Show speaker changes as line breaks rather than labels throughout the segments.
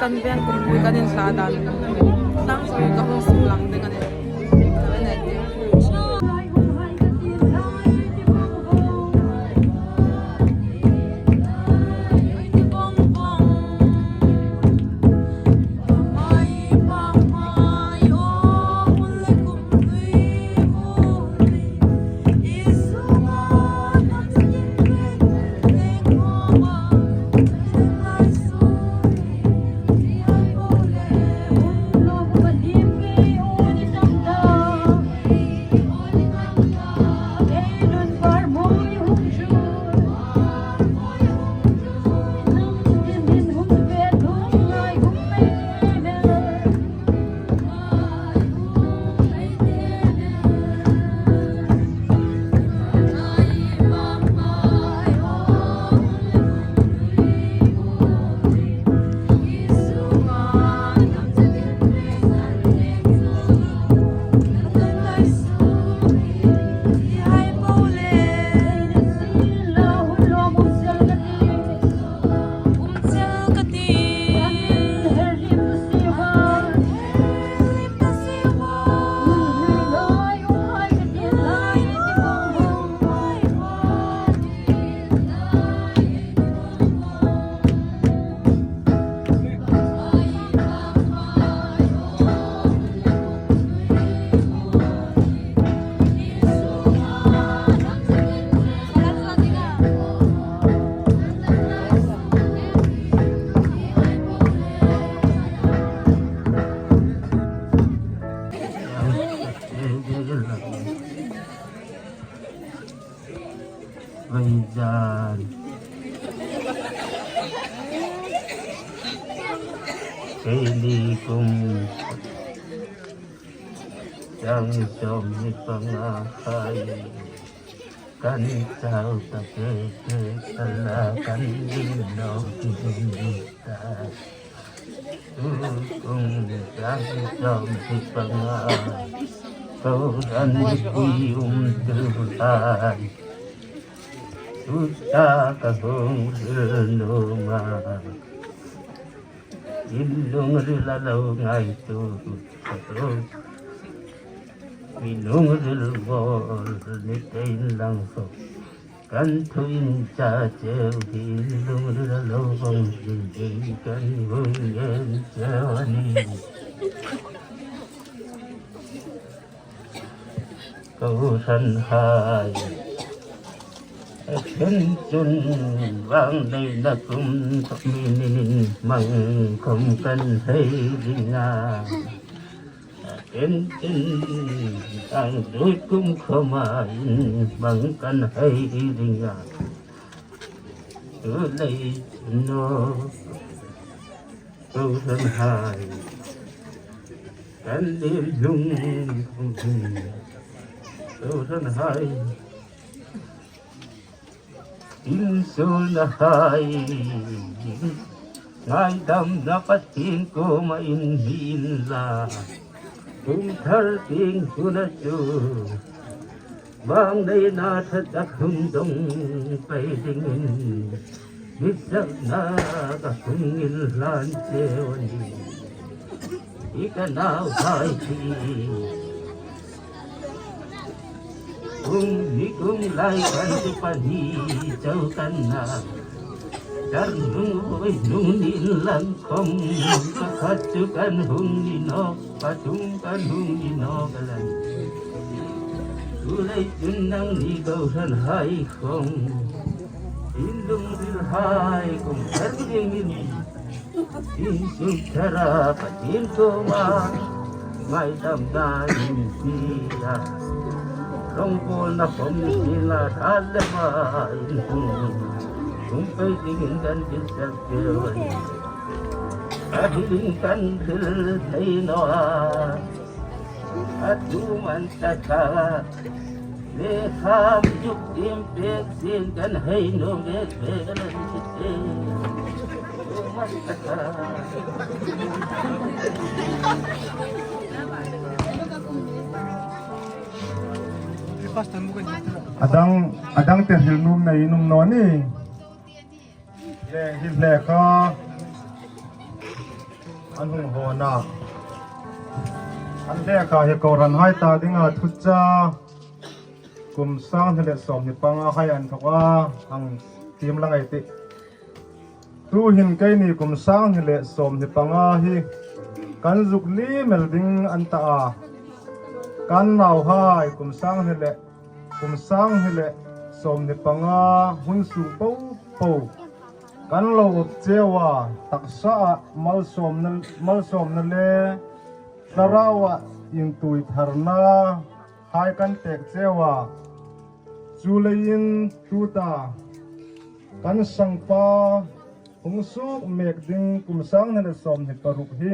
kan ven kum pui kan in sa dan nang so ka hong sim lang de kan
Faizan Kailikum Yang Jomi Pengakai Kan Tau Takeke Kalakan Dino Kita Hukum Yang Jomi Pengakai Kauran Dium Tuhan Suta kahong renuma Ilung rilalau ngai tu Ilung rilwol nitain langso Kan tuin cacau Ilung rilalau bong Kan hungen jawani Kau sanhai Chân chun vang đây là cũng mình mong không cần thấy gì nga chân chân đang đôi cũng không ai mong cần thấy gì nga ở đây nó câu thân hài can đêm lung câu thân hài Insulahai Ngai dam dapat tingko main hila Kumthar ting sunatu Bang day na tatak humdong Pai dingin Bisak na kakungin lan sewani Ikanaw hai ti Kung lai kan di pani jauhkan na dan nungin langkom kakacukan hungino patungkan hungino galan Tulay junang ligawsan hai kong indung dilhai kong terlingin insung cara patin koma mai damdain siya Rongkol na pamila alaman Kumpay tingin kisah kewan Ahilingkan kiltay nawa At dumantaka Lekham yuk impek singkan hay no bebelan kite Dumantaka
Adang terhilnum na inum noni le hile ko อันหงโหนาอันแรกก็เฮกอรันให้ตาดิงาทุจากุมสร้างทะเลสมนิปังอาให้อันทว่าอังทีมลังไอติตูหินไกนี่กุมสร้างทะเลสมนิปังอาฮีกันจุกลีเมลดิงอันตากันนาวให้กุมสร้างทะเลสมนิปังอาหุ่นสูปูปูกันเราเจ้าตักษะมัลสมนั่นเลตราวะยิงตุยธารนาให้กันเตกเจ้าจูเลยินตูตากันสังปาหงสุกเมกดิงกุมสังนั่นสมนิปรุกฮี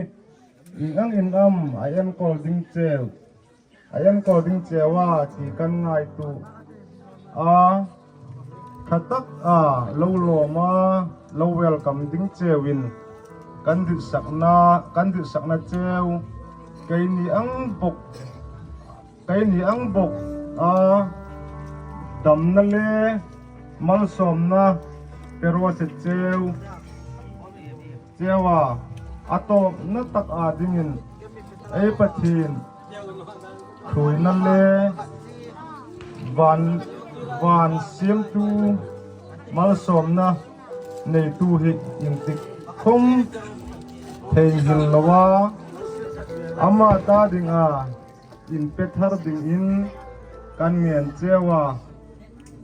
อิงอินอายันกอลดิงเจ้าว่าที่กันง่ายตูขัดตักโลมาโลเวลกัมดิ้งเจวินกันดิสักนาเจวไกนี่อังบกดำนั่นเลยมัลสมนะเปรวาเสเจว่าอัตโตนัตักดิ้งินไอปัทินคุยนั่นเลยวันเสียมตูมัลสมนะในตูหิยิงติกคงเทงหินละวะอามาตาดิงอินเปทาร์ดิงอินกันเมียนเจวะ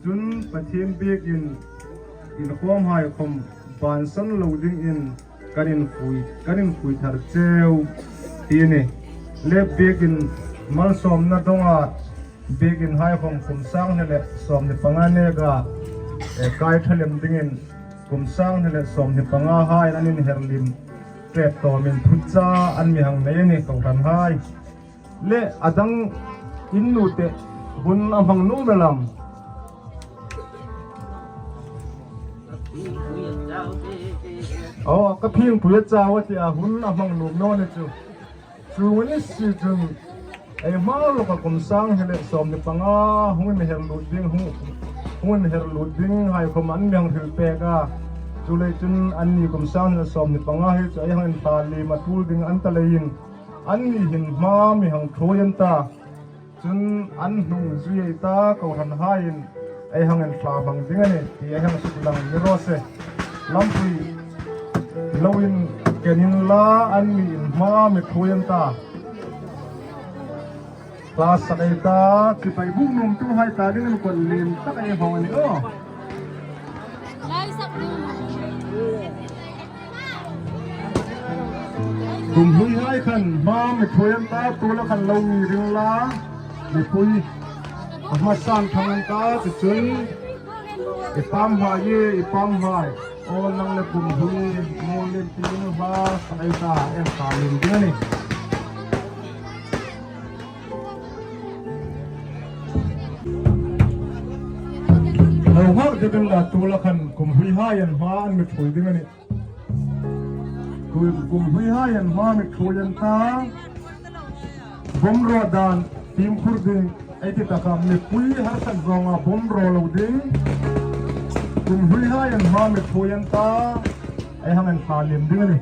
จุนปะเทียนเบียกินความหายคมบานสันโลดิงอินกันอินฟุยทาร์เจวทีนี่เล็บเบียกินมัลสมนะตรงเบียกินหายคมคุมสร้างนี่แหละสมในปังอันเนกากายทะเลมดิ่งกุมสร้างนี่แหละสมในปังอาหายนั่นนี่เฮรลิมเก็บตัวมินทุจาอันมีหังในนี่กองทันหายเละอดังอินนูเตบุญอภังนูเมลัมก็เพียงผู้เจ้าว่าที่หุ่นอภังนูโน่นจูวันนี้สิจึงไอ้มาลูกกุมสร้างให้เละสมในปังอาหุ่นเฮรลูดิ้งหุ่นเฮรลูดิ้งให้คมันยังถือเปกจุเลยจนอันนี้กุมสร้างในสมในปังอาให้ใจหันตาลีมาทูดิ้งอันตะเลยินอันนี้หินมามีหังโถยันตาจนอันนุ่งจุยตาเขาทันหายินไอ้หังเงินฟ้าบังดิ้งนี่ที่ไอ้หังสุดลังนิโรเซลำปุยลวินเกนินลาอันนี้มามีโถยันตาคลาสไอตาที่ไปบุ้งนุ่มตู้ให้ตาดิ้งมันคนเลี้ยงตักไอ้หังนี่กุมหุยให้ขันมาไม่ช่วยตาตัวละขันเรามีเรื่องล้าไม่คุยมาสร้างทางตาจะจนไอ้ปั๊มหายไอ้ปั๊มหายโอ้นั่งเลยกุมหุยโมเล่นตีนบ้าไอ้ตาเอ็มตาเล่นเดี๋ยวนี้เราหักจะเป็นตัวละขันกุมหุยให้ยันมาอันไม่ช่วยเดี๋ยวนี้กุมหุยให้ยันมาไม่ช่วยยันตาผมรอดานทีมคุรดิงไอ้ที่ตะคำไม่คุยหาสักรองผมรอเราดิงกุมหุยให้ยันมาไม่ช่วยยันตาไอ้หังเงินตาเลี้ยงดิงนี่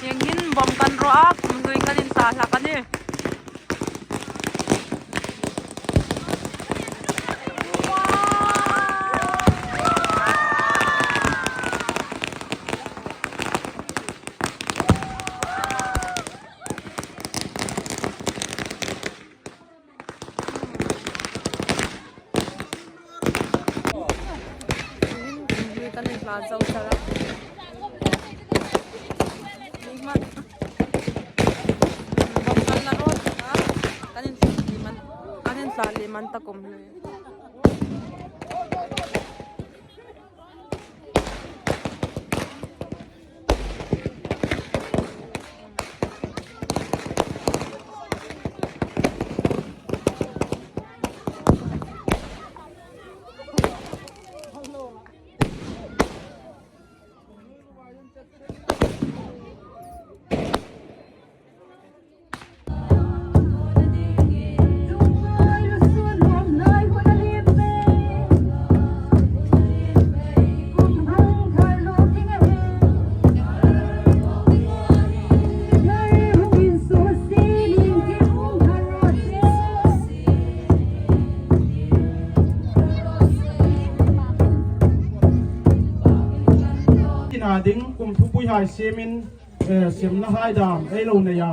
yang hin bom kan roak mengui kanin sa kan ni kanin plaza utara liman bangkan na road kanin sa liman takom
ding kum thu pui hai semin sem na hai dam ei lo na ya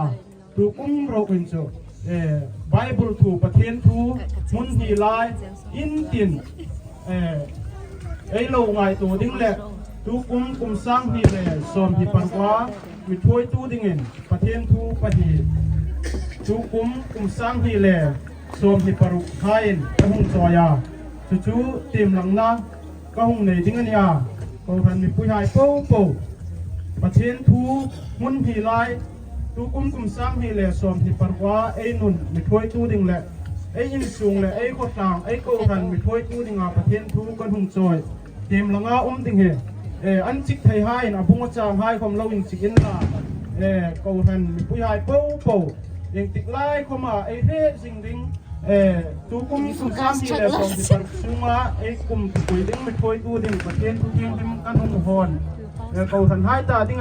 tu kum ro in so bible thu pathen thu mun hi lai in tin ei lo ngai tu ding le tu kum sang hi le som hi pan kwa mi thoi tu ding in pathen thu pa hi tu kum sang hi le som hi paru khain ka hung so ya chu tim lang na ka hung nei ding an ya ko han mi pui hai poประเทศทูมุนพีไลตูกุมซังฮีเลสอมที่ปรวาไอ้นุนมีถ้วยตู้ดิ่งแหละไอ้ยินสูงแหละไอ้ขดต่างไอ้โกหันมีถ้วยตู้ดิ่งอาประเทศทูกันหุ่งจอยเตรียมละงาดิ่งเหอันจิกไทยให้นะพุ่งจางให้ความเราอิงจิกินละโกหันมีผู้ใหญ่โป้ยังติดไล่เข้ามาไอ้เท่สิ่งดิ่งตูกุมซังฮีเลสอมที่ปรวาไอ้กุมตุยดิ่งมีถ้วยตู้ดิ่งประเทศทูดิ่งที่มันกันหุ่งหอนkau san hai ta ding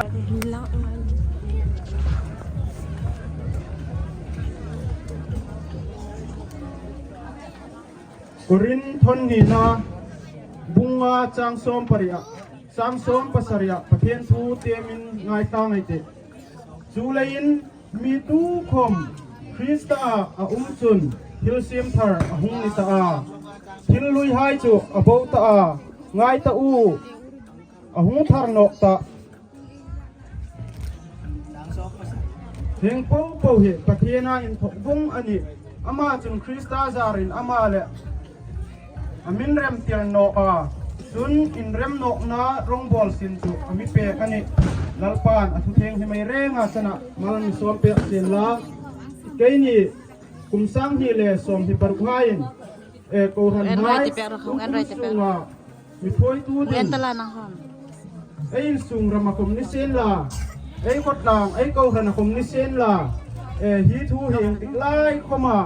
Korin thon ni na bunga chang som paria sang som pasaria pathen thu temin ngai ta ngai te chulain mi tu khom Krista a chun hil sim thar a hung ni ta a thil lui hai chu a bo ta a ngai ta u a hung thar no ta theng po he pathena in thok bung ani ama chun Krista zarin ama le amin rem tir no a chun in rem no na rong bol sin chu ami pe kani lalpan athu theng hi mai renga chana mal mi som pe sin la keini kumsang hi le som hi par khain ko ran hai mi thoi tu din ai sung ramakom ni sen la ai khot lang ai ko ran akom ni sen la hi thu heng tik lai khoma